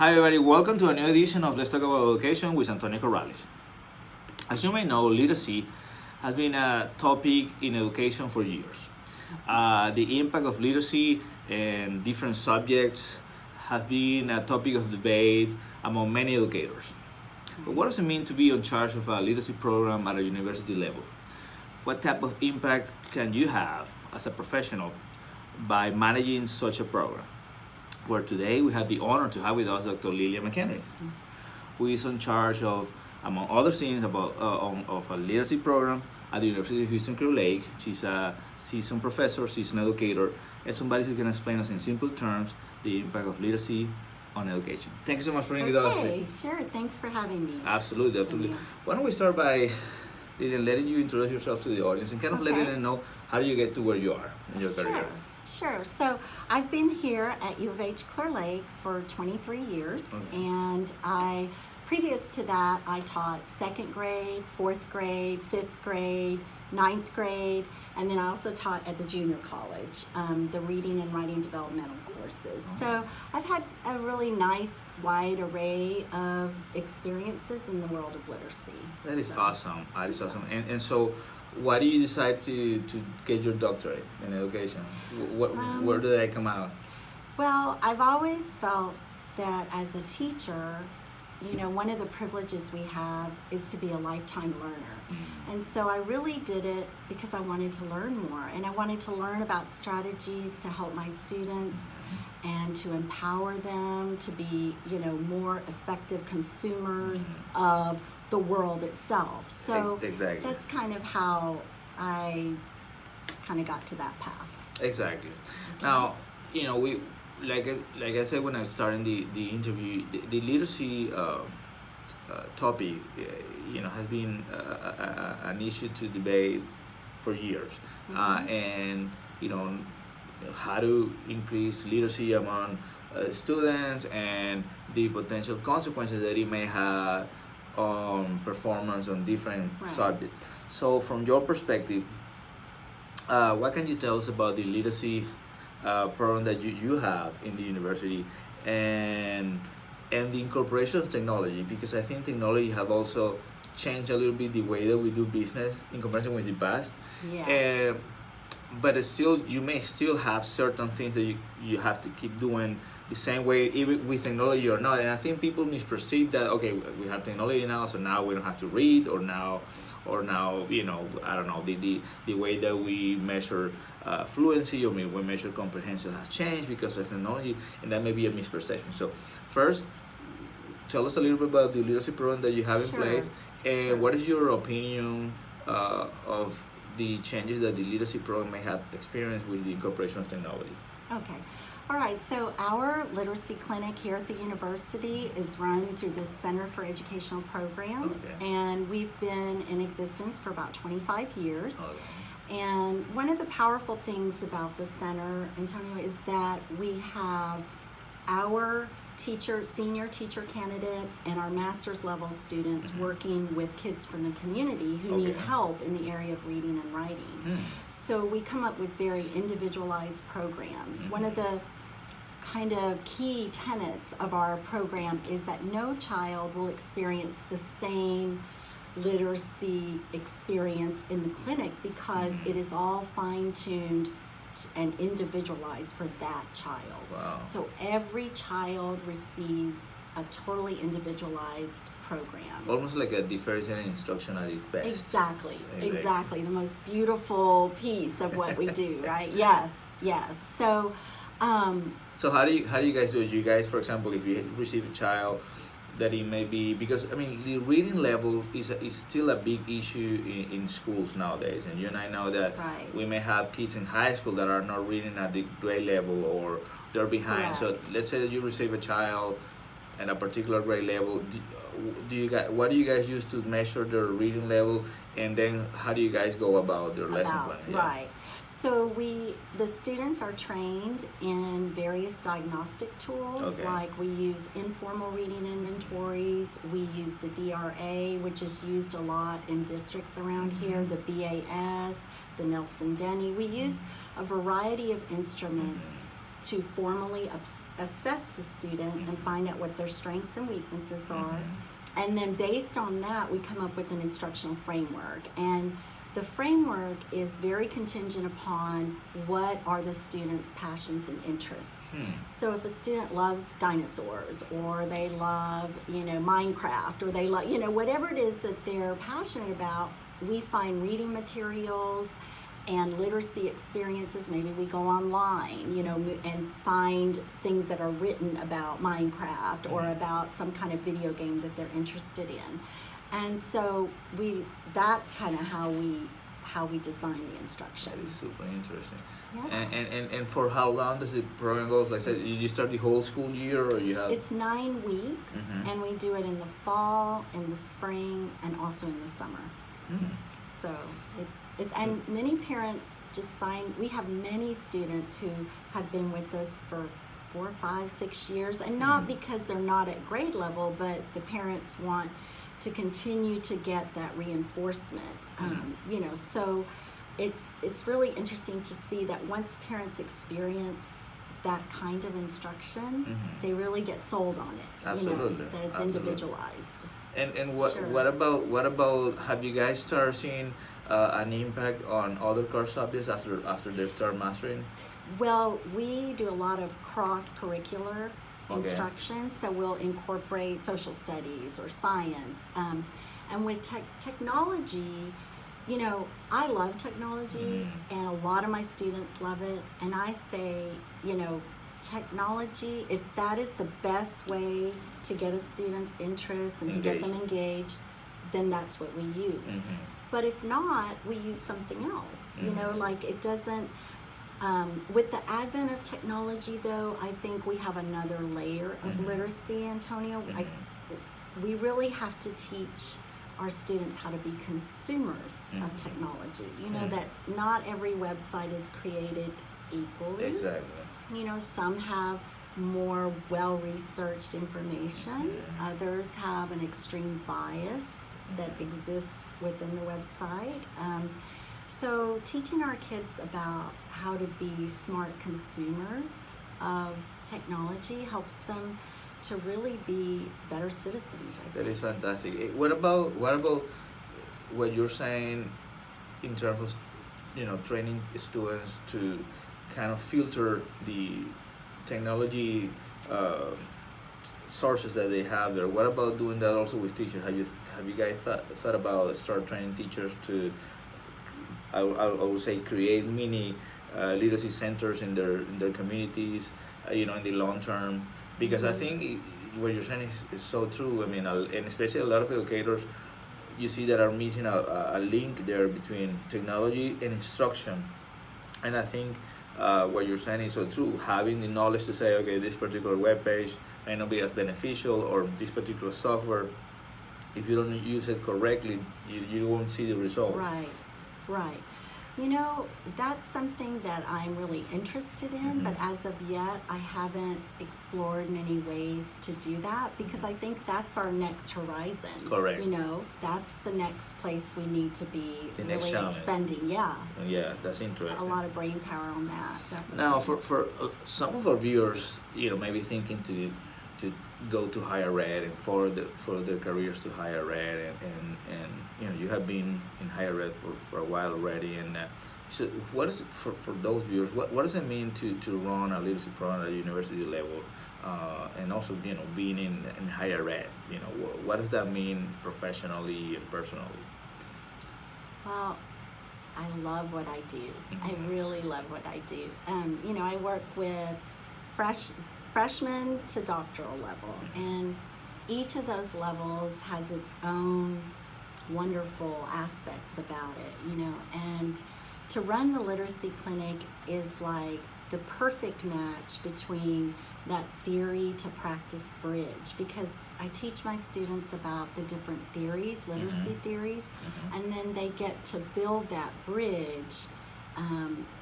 Hi everybody, welcome to a new edition of Let's Talk About Education with Antonio Corrales. As you may know, literacy has been a topic in education for years. The impact of literacy in different subjects has been a topic of debate among many educators. But what does it mean to be in charge of a literacy program at a university level? What type of impact can you have as a professional by managing such a program? Where today we have the honor to have with us Dr. Lilian McEnery, who is in charge of, among other things, of a literacy program at the University of Houston Clear Lake. She's a seasoned professor, seasoned educator, and somebody who can explain us in simple terms the impact of literacy on education. Thank you so much for being with us. Okay, sure. Thanks for having me. Absolutely. Why don't we start by Lilian, letting you introduce yourself to the audience and kind of letting them know how do you get to where you are in your career. Sure. So I've been here at U of H Clear Lake for 23 years, and previous to that, I taught second grade, fourth grade, fifth grade, ninth grade, and then I also taught at the junior college, the reading and writing developmental courses. So I've had a really nice wide array of experiences in the world of literacy. That is awesome. That is awesome. And so, why do you decide to get your doctorate in education? Where did that come out? Well, I've always felt that as a teacher, one of the privileges we have is to be a lifetime learner. And so I really did it because I wanted to learn more, and I wanted to learn about strategies to help my students and to empower them to be, more effective consumers of the world itself. So that's kind of how I kind of got to that path. Exactly. Okay. Now, we like I said when I was starting the interview, the literacy topic, has been an issue to debate for years, and how to increase literacy among students and the potential consequences that it may have on performance on different subjects. So from your perspective, what can you tell us about the literacy program that you have in the university and the incorporation of technology? Because I think technology have also changed a little bit the way that we do business in comparison with the past. Yes. But it's still, you may still have certain things that you have to keep doing the same way, even with technology or not. And I think people misperceive that, okay, we have technology now, so now we don't have to read, or now, I don't know, the way that we measure fluency, or we measure comprehension has changed because of technology, and that may be a misperception. So first, tell us a little bit about the literacy program that you have in place, and what is your opinion of the changes that the literacy program may have experienced with the incorporation of technology? Okay. All right, so our literacy clinic here at the university is run through the Center for Educational Programs, and we've been in existence for about 25 years. And one of the powerful things about the center, Antonio, is that we have our senior teacher candidates and our master's level students working with kids from the community who need help in the area of reading and writing. So we come up with very individualized programs. One of the kind of key tenets of our program is that no child will experience the same literacy experience in the clinic because it is all fine-tuned and individualized for that child. So every child receives a totally individualized program. Almost like a differentiated instruction at its best. Exactly. The most beautiful piece of what we do, right? Yes. So how do you guys do it? You guys, for example, if you receive a child that it may be, because the reading level is still a big issue in schools nowadays, and you and I know that we may have kids in high school that are not reading at the grade level, or they're behind. So let's say that you receive a child at a particular grade level. What do you guys use to measure their reading level, and then how do you guys go about their lesson plan? So the students are trained in various diagnostic tools, like we use informal reading inventories, we use the DRA, which is used a lot in districts around here, the BAS, the Nelson-Denny. We use a variety of instruments to formally assess the student and find out what their strengths and weaknesses are. And then based on that, we come up with an instructional framework. And the framework is very contingent upon what are the students' passions and interests. So if a student loves dinosaurs, or they love, Minecraft, or they love, whatever it is that they're passionate about, we find reading materials and literacy experiences. Maybe we go online, and find things that are written about Minecraft or about some kind of video game that they're interested in. And so that's kind of how we design the instruction. That is super interesting. Yeah. And for how long does the program go? Like I said, you start the whole school year, or you have? It's 9 weeks, and we do it in the fall, in the spring, and also in the summer. So it's and many parents just sign. We have many students who have been with us for 4, 5, 6 years, and not because they're not at grade level, but the parents want to continue to get that reinforcement. So it's really interesting to see that once parents experience that kind of instruction, they really get sold on it. Absolutely. That it's individualized. And what Sure. what about have you guys started seeing an impact on other core subjects after they start mastering? Well, we do a lot of cross-curricular instruction, so we'll incorporate social studies or science. And with technology, I love technology, and a lot of my students love it. And I say, technology, if that is the best way to get a student's interest and to get them engaged, then that's what we use. But if not, we use something else. Like it doesn't. With the advent of technology, though, I think we have another layer of literacy, Antonio. We really have to teach our students how to be consumers of technology. That not every website is created equally. Exactly. Some have more well-researched information. Others have an extreme bias that exists within the website. So teaching our kids about how to be smart consumers of technology helps them to really be better citizens, I think. That is fantastic. What about what you're saying in terms of training students to kind of filter the technology sources that they have there? What about doing that also with teachers? Have you guys thought about start training teachers to I would say create mini literacy centers in their communities, in the long term? Because I think what you're saying is so true. I mean, and especially a lot of educators, you see that are missing a link there between technology and instruction. And I think what you're saying is so true. Having the knowledge to say, okay, this particular web page may not be as beneficial, or this particular software, if you don't use it correctly, you won't see the results. Right. That's something that I'm really interested in, but as of yet, I haven't explored many ways to do that, because I think that's our next horizon. Correct. That's the next place we need to be really challenge. expending. Yeah, that's interesting. A lot of brain power on that, definitely. Now, for some of our viewers, maybe thinking to go to higher ed and for their careers to higher ed, and you have been in higher ed for a while already, and so what is it for those viewers, what does it mean to run a literacy program at university level, and also being in higher ed? What does that mean professionally and personally? Well, I love what I do. I really love what I do. I work with freshman to doctoral level, and each of those levels has its own wonderful aspects about it, and to run the literacy clinic is like the perfect match between that theory to practice bridge, because I teach my students about the different theories, literacy theories, and then they get to build that bridge,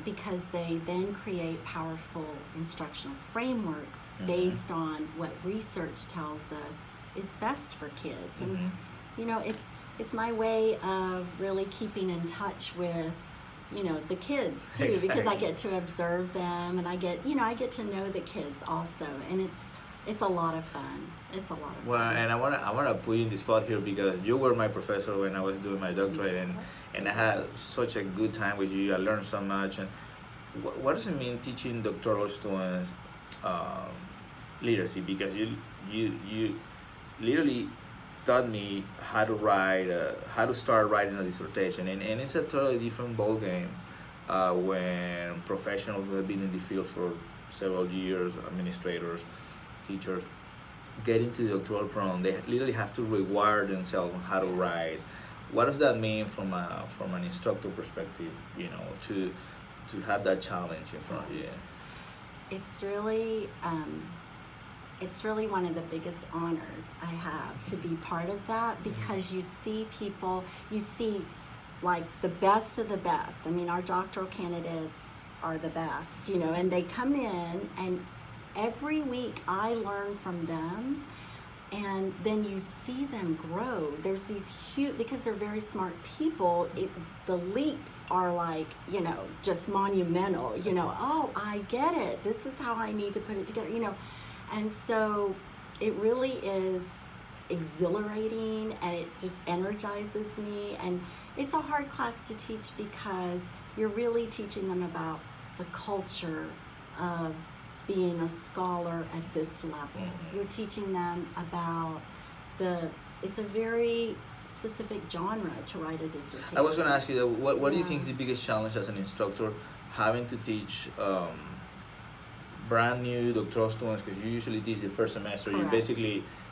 because they then create powerful instructional frameworks based on what research tells us is best for kids. And it's my way of really keeping in touch with the kids too, Exactly. because I get to observe them, and I get to know the kids also, and it's a lot of fun. It's a lot of Well, fun. and I wanna put you in the spot here because you were my professor when I was doing my doctorate, and I had such a good time with you. I learned so much. And what does it mean teaching doctoral students um, literacy? Because you literally taught me how to write, how to start writing a dissertation, and it's a totally different ballgame when professionals who have been in the field for several years, administrators, teachers, get into the doctoral program. They literally have to rewire themselves on how to write. What does that mean from an instructor perspective? To have that challenge in front of you. It's really one of the biggest honors I have to be part of that, because you see like the best of the best. I mean, our doctoral candidates are the best, and they come in, and every week I learn from them, and then you see them grow. There's these huge, because they're very smart people, the leaps are like, just monumental, oh, I get it. This is how I need to put it together, And so it really is exhilarating, and it just energizes me. And it's a hard class to teach because you're really teaching them about the culture of being a scholar at this level. You're teaching them about it's a very specific genre to write a dissertation. I was going to ask you that. What do you think is the biggest challenge as an instructor, having to teach brand new doctoral students? Because you usually teach the first semester. Correct.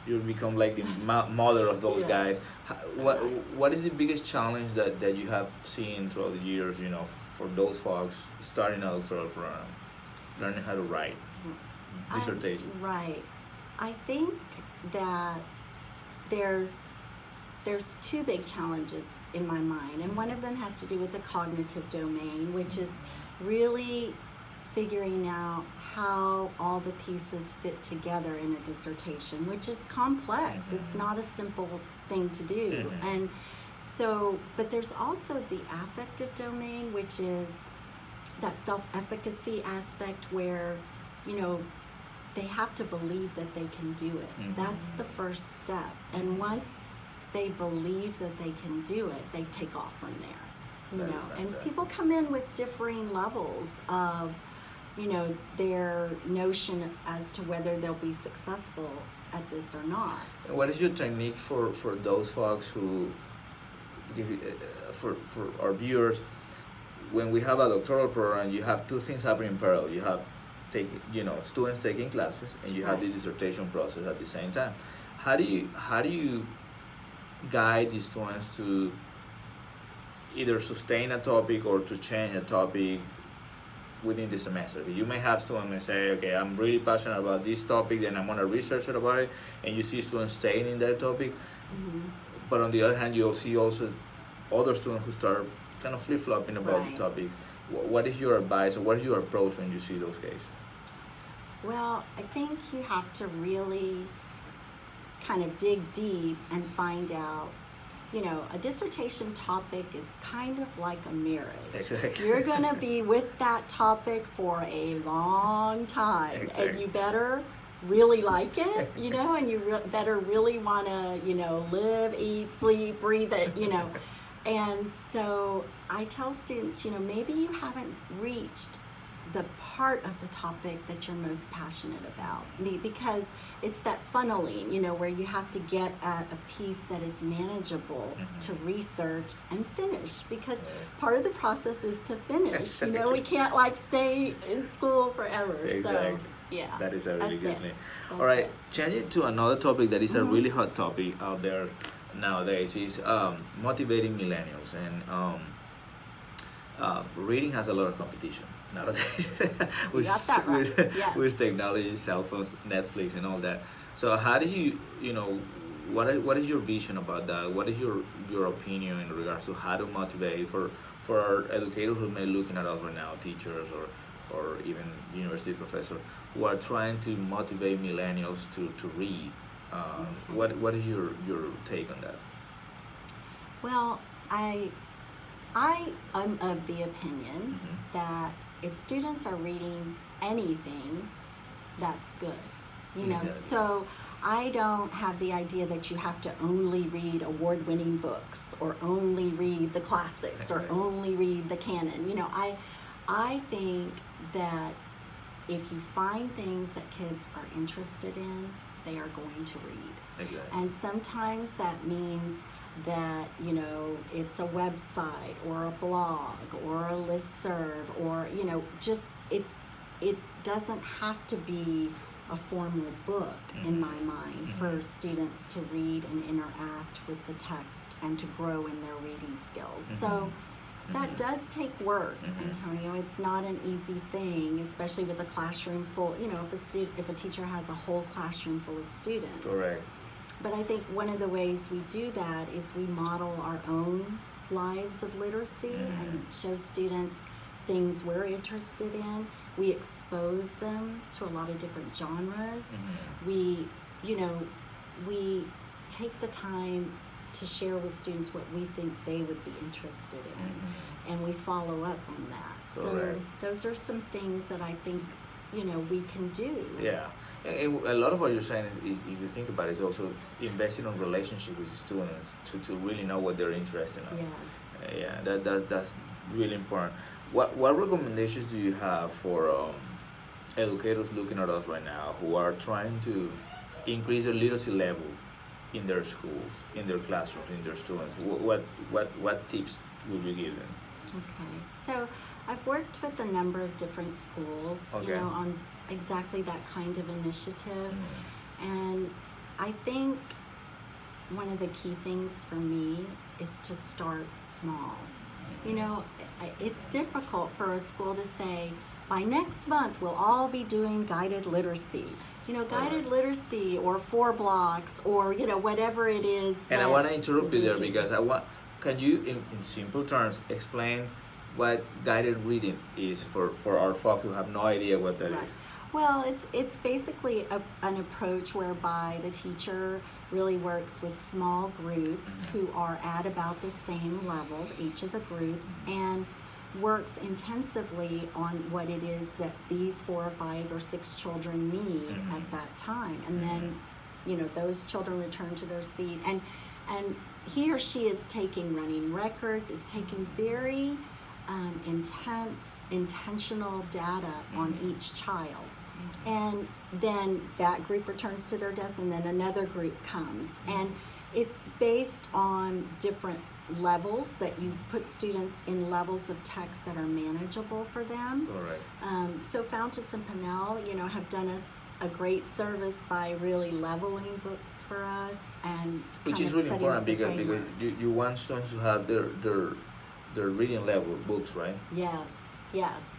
You become like the mother of those Yes. guys. What is the biggest challenge that you have seen throughout the years? For those folks starting a doctoral program, learning how to write dissertation. Right. I think that there's two big challenges in my mind, and one of them has to do with the cognitive domain, which is really figuring out how all the pieces fit together in a dissertation, which is complex. It's not a simple thing to do. And so, but there's also the affective domain, which is that self-efficacy aspect where, they have to believe that they can do it. That's the first step. And once they believe that they can do it, they take off from there. And people come in with differing levels of, their notion as to whether they'll be successful at this or not. What is your technique for those folks who, for our viewers, when we have a doctoral program, you have two things happening in parallel. You have students taking classes, and you have the dissertation process at the same time. How do you guide the students to either sustain a topic or to change a topic within the semester? You may have students that say, okay, I'm really passionate about this topic, then I'm going to research about it, and you see students staying in that topic. But on the other hand, you'll see also other students who start kind of flip-flopping about the topic. What is your advice, or what is your approach when you see those cases? Well, I think you have to really kind of dig deep and find out, a dissertation topic is kind of like a marriage. Exactly. You're going to be with that topic for a long time. Exactly. And you better really like it, and you better really want to, live, eat, sleep, breathe it, And so I tell students, maybe you haven't reached the part of the topic that you're most passionate about, because it's that funneling, where you have to get at a piece that is manageable to research and finish, because part of the process is to finish. Exactly. We can't stay in school forever. Exactly. So yeah, That is a really good thing. That's All right, it. changing to another topic that is a really hot topic out there nowadays is motivating millennials, and reading has a lot of competition nowadays with, got that right. Yes. with technology, cell phones, Netflix, and all that. So how do you what is your vision about that? What is your opinion in regards to how to motivate for our educators who may be looking at us right now, teachers or even university professors who are trying to motivate millennials to read? What is your take on that? Well, I am of the opinion that if students are reading anything, that's good. You know, so I don't have the idea that you have to only read award-winning books or only read the classics or only read the canon. You know, I think that if you find things that kids are interested in, they are going to read. Exactly. And sometimes that means that, you know, it's a website or a blog or a listserv or, you know, just it doesn't have to be a formal book in my mind for students to read and interact with the text and to grow in their reading skills. So that does take work, Antonio. It's not an easy thing, especially with a classroom full, you know, if a teacher has a whole classroom full of students. Correct. But I think one of the ways we do that is we model our own lives of literacy and show students things we're interested in. We expose them to a lot of different genres. We, you know, we take the time to share with students what we think they would be interested in, and we follow up on that. Correct. So those are some things that I think, you know, we can do. Yeah. And a lot of what you're saying is, if you think about it, is also investing in relationship with students to really know what they're interested in. Yes. That's really important. What recommendations do you have for educators looking at us right now who are trying to increase their literacy level in their schools, in their classrooms, in their students? What tips would you give them? Okay, so I've worked with a number of different schools, you know, on exactly that kind of initiative, and I think one of the key things for me is to start small. You know, it's difficult for a school to say, by next month we'll all be doing guided literacy. You know, guided literacy or 4 blocks or, you know, whatever it is. And I want to interrupt you there because can you, in simple terms, explain what guided reading is for our folks who have no idea what that is? Well, it's basically an approach whereby the teacher really works with small groups who are at about the same level, each of the groups, and works intensively on what it is that these 4 or 5 or 6 children need at that time. And then, you know, those children return to their seat. And he or she is taking running records, is taking very intentional data on each child. And then that group returns to their desk and then another group comes. And it's based on different levels that you put students in levels of text that are manageable for them. All right. So Fountas and Pinnell, you know, have done us a great service by really leveling books for us and which is really important because you want students to have their reading level books, right? Yes.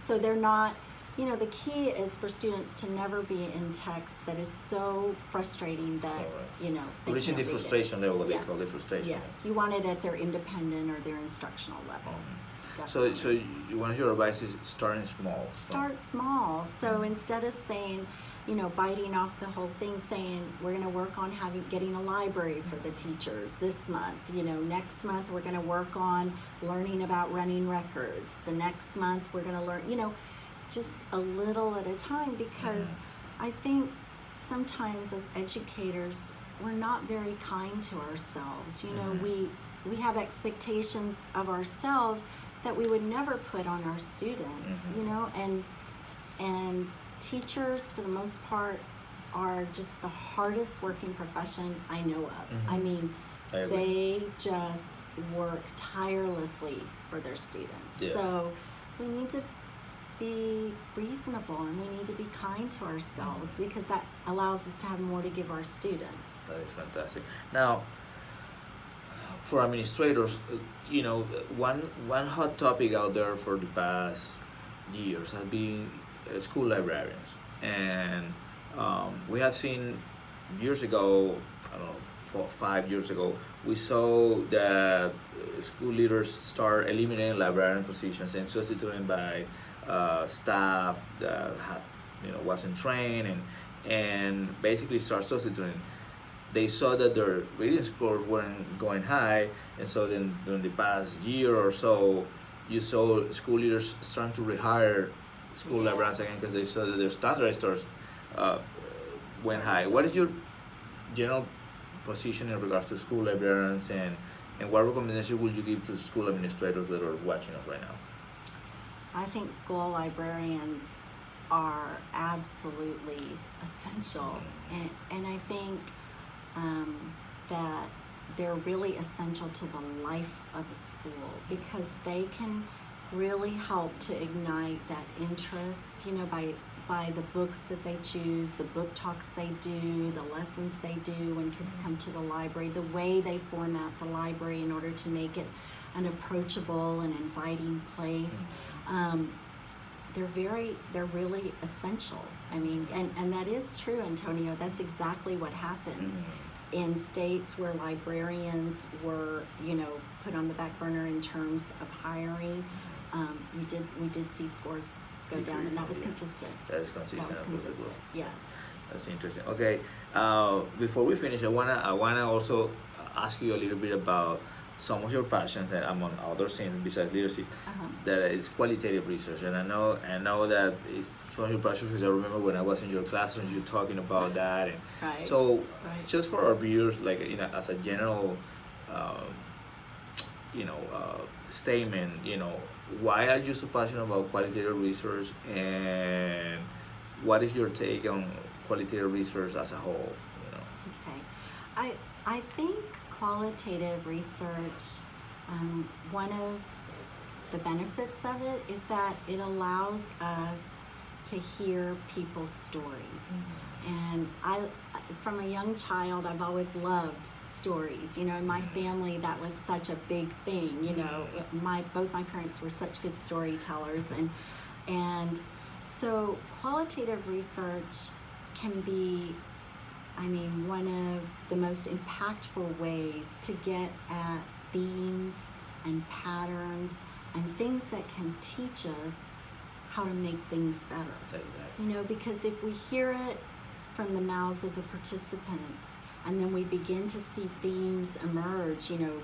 So they're not, you know, the key is for students to never be in text that is so frustrating that, you know, they reaching the frustration level, what they call the frustration. Yes, you want it at their independent or their instructional level. So one of your advice is starting small. Start small. So instead of saying, you know, biting off the whole thing, saying we're going to work on getting a library for the teachers this month. You know, next month we're going to work on learning about running records. The next month we're going to learn, you know, just a little at a time, because I think sometimes as educators we're not very kind to ourselves. You know, we have expectations of ourselves that we would never put on our students. You know, and teachers for the most part are just the hardest working profession I know of. I mean, they just work tirelessly for their students. So we need to be reasonable and we need to be kind to ourselves because that allows us to have more to give our students. That is fantastic. Now, for administrators, you know, one hot topic out there for the past years has been school librarians, and we have seen years ago, I don't know, 4 or 5 years ago, we saw that school leaders start eliminating librarian positions and substituting by staff that had, you know, wasn't trained and basically start substituting. they saw that their reading scores weren't going high, and so then during the past year or so, you saw school leaders starting to rehire school librarians again because they saw that their standard scores went high. What is your general position in regards to school librarians, and what recommendation would you give to school administrators that are watching us right now? I think school librarians are absolutely essential, and I think that they're really essential to the life of a school because they can really help to ignite that interest, you know, by the books that they choose, the book talks they do, the lessons they do when kids come to the library, the way they format the library in order to make it an approachable and inviting place. They're really essential. I mean, and that is true, Antonio. That's exactly what happened in states where librarians were, you know, put on the back burner in terms of hiring. We did see scores go down, and that was consistent. That is consistent. That was consistent. Yes. That's interesting. Okay, before we finish, I wanna also ask you a little bit about some of your passions, and among other things besides literacy, that is qualitative research. And I know that it's one of your passions because I remember when I was in your classroom, you talking about that. And right. So, just for our viewers, like, you know, as a general, statement, you know, why are you so passionate about qualitative research, and what is your take on qualitative research as a whole? You know. Okay, I think qualitative research, one of the benefits of it is that it allows us to hear people's stories. And from a young child, I've always loved stories. You know, in my family, that was such a big thing. You know, both my parents were such good storytellers, and so qualitative research can be, I mean, one of the most impactful ways to get at themes and patterns and things that can teach us how to make things better. You know, because if we hear it from the mouths of the participants, and then we begin to see themes emerge, you know,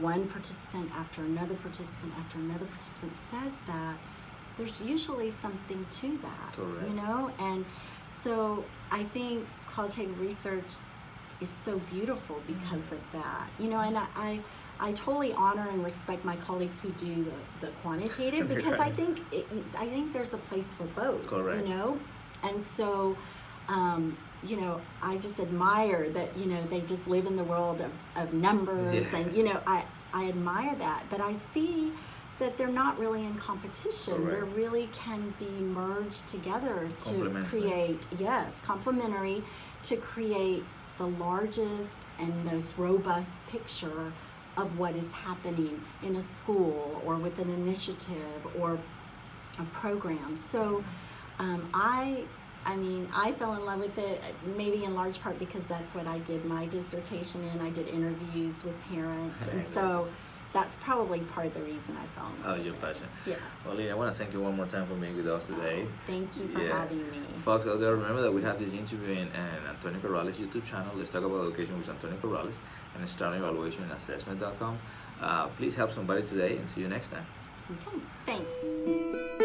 one participant after another participant after another participant says that, there's usually something to that. Correct. You know? And so I think qualitative research is so beautiful because of that. You know, and I totally honor and respect my colleagues who do the quantitative because I think there's a place for both. Correct. You know? And so you know, I just admire that, you know, they just live in the world of numbers, and, you know, I admire that, but I see that they're not really in competition. They really can be merged together to create, complementary, to create the largest and most robust picture of what is happening in a school or with an initiative or a program. So I fell in love with it, maybe in large part because that's what I did my dissertation in. I did interviews with parents, and so that's probably part of the reason I fell in love with your passion. Yes. Well, Lilian, I want to thank you one more time for being with us today. Thank you for having me. Folks out there, remember that we have this interview in Antonio Corrales' YouTube channel. Let's talk about education with Antonio Corrales, and starting evaluation and assessment.com. Please help somebody today, and see you next time. Okay, thanks.